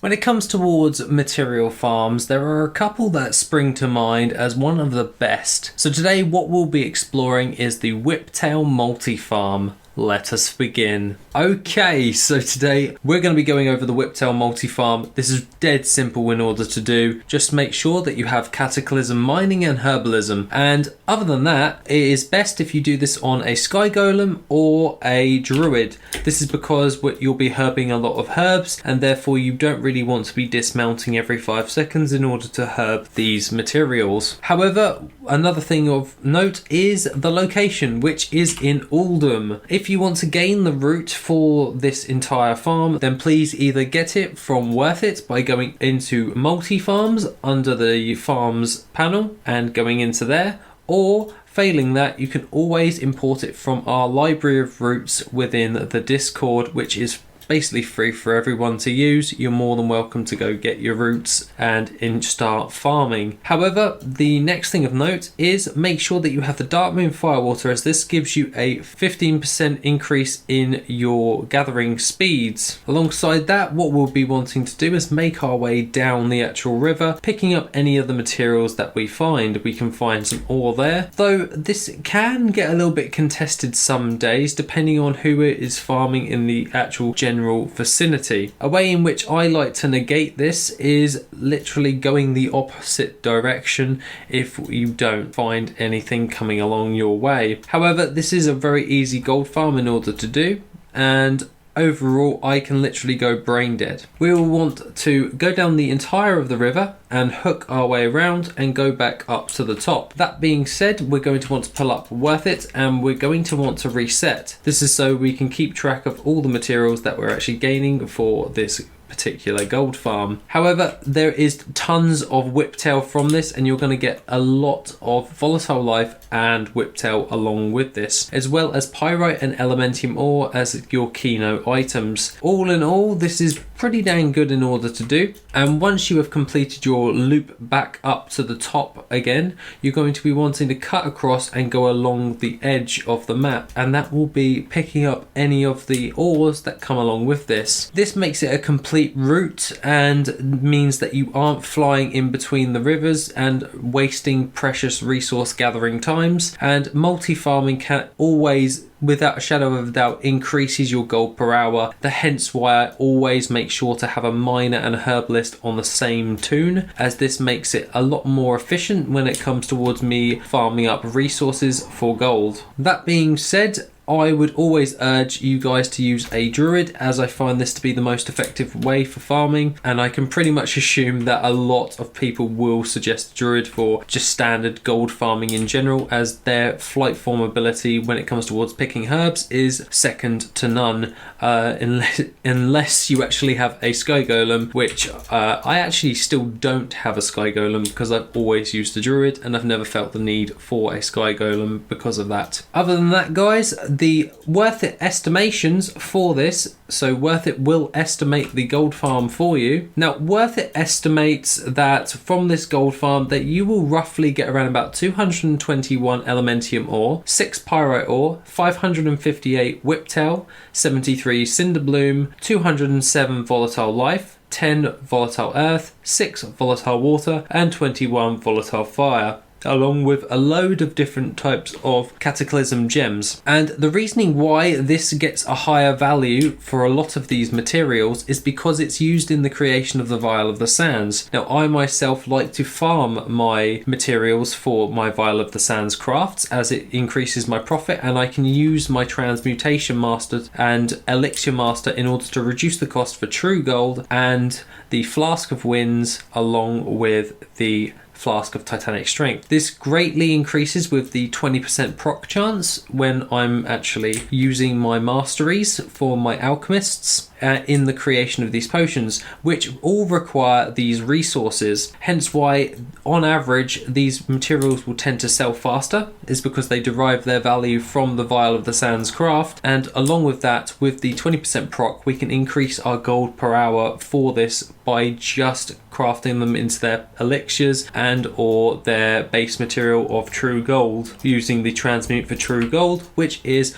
When it comes towards material farms, there are a couple that spring to mind as one of the best. So today what we'll be exploring is the Whiptail multi-farm. Let us begin. Okay, so today we're going to be going over the Whiptail multi-farm. This is dead simple in order to do. Just make sure that you have Cataclysm Mining and Herbalism. And other than that, it is best if you do this on a Sky Golem or a Druid. This is because you'll be herbing a lot of herbs and therefore you don't really want to be dismounting every 5 seconds in order to herb these materials. However, another thing of note is the location, which is in Uldum. If you want to gain the route for this entire farm, then please either get it from Worth It by going into multi-farms under the farms panel and going into there, or failing that, you can always import it from our library of routes within the Discord, which is basically free for everyone to use. You're more than welcome to go get your roots and start farming. However, the next thing of note is make sure that you have the Darkmoon Firewater, as this gives you a 15% increase in your gathering speeds. Alongside that, what we'll be wanting to do is make our way down the actual river, picking up any of the materials that we find. We can find some ore there, though this can get a little bit contested some days depending on who it is farming in the actual general vicinity. A way in which I like to negate this is literally going the opposite direction if you don't find anything coming along your way. However, this is a very easy gold farm in order to do, and overall I can literally go brain dead. We will want to go down the entire of the river and hook our way around and go back up to the top. That being said, we're going to want to pull up Worth It and we're going to want to reset. This is so we can keep track of all the materials that we're actually gaining for this particular gold farm. However, there is tons of Whiptail from this, and you're going to get a lot of volatile life and Whiptail along with this, as well as pyrite and elementium ore as your keynote items. All in all, this is pretty dang good in order to do, and once you have completed your loop back up to the top again, you're going to be wanting to cut across and go along the edge of the map, and that will be picking up any of the ores that come along with this. This makes it a complete route and means that you aren't flying in between the rivers and wasting precious resource gathering times, and multi-farming can always, without a shadow of a doubt, increases your gold per hour. Hence why I always make sure to have a miner and a herbalist on the same tune, as this makes it a lot more efficient when it comes towards me farming up resources for gold. That being said, I would always urge you guys to use a Druid, as I find this to be the most effective way for farming, and I can pretty much assume that a lot of people will suggest Druid for just standard gold farming in general, as their flight form ability when it comes towards picking herbs is second to none, unless you actually have a Sky Golem, which I actually still don't have a Sky Golem because I've always used the Druid and I've never felt the need for a Sky Golem because of that. Other than that, guys, the Worth It estimations for this, so Worth It will estimate the gold farm for you. Now, Worth It estimates that from this gold farm that you will roughly get around about 221 elementium ore, 6 pyrite ore, 558 Whiptail, 73 Cinderbloom, 207 volatile life, 10 volatile earth, 6 volatile water, and 21 volatile fire, along with a load of different types of Cataclysm gems. And the reasoning why this gets a higher value for a lot of these materials is because it's used in the creation of the Vial of the Sands. Now, I myself like to farm my materials for my Vial of the Sands crafts, as it increases my profit, and I can use my Transmutation Master and Elixir Master in order to reduce the cost for True Gold and the Flask of Winds, along with the Flask of Titanic Strength. This greatly increases with the 20% proc chance when I'm actually using my masteries for my alchemists in the creation of these potions, which all require these resources. Hence why, on average, these materials will tend to sell faster, is because they derive their value from the Vial of the Sands craft, and along with that, with the 20% proc, we can increase our gold per hour for this by just crafting them into their elixirs and or their base material of true gold, using the transmute for true gold, which is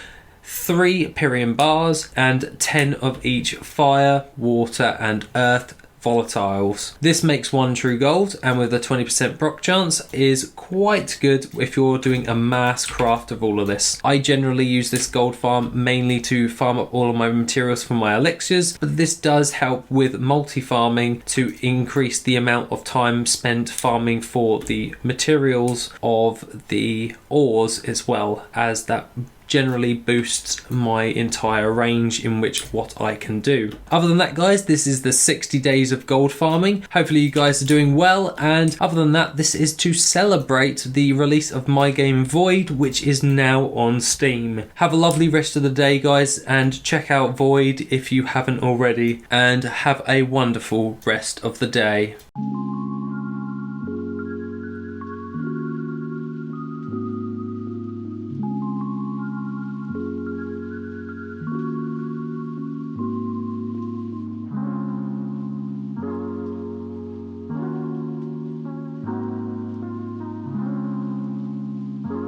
3 Pyrian bars and 10 of each fire, water and earth volatiles. This makes 1 true gold, and with a 20% proc chance is quite good if you're doing a mass craft of all of this. I generally use this gold farm mainly to farm up all of my materials for my elixirs, but this does help with multi-farming to increase the amount of time spent farming for the materials of the ores, as well as that generally boosts my entire range in which what I can do. Other than that, guys, this is the 60 days of gold farming. Hopefully you guys are doing well, and other than that, this is to celebrate the release of my game Void, which is now on Steam. Have a lovely rest of the day, guys, and check out Void if you haven't already, and have a wonderful rest of the day.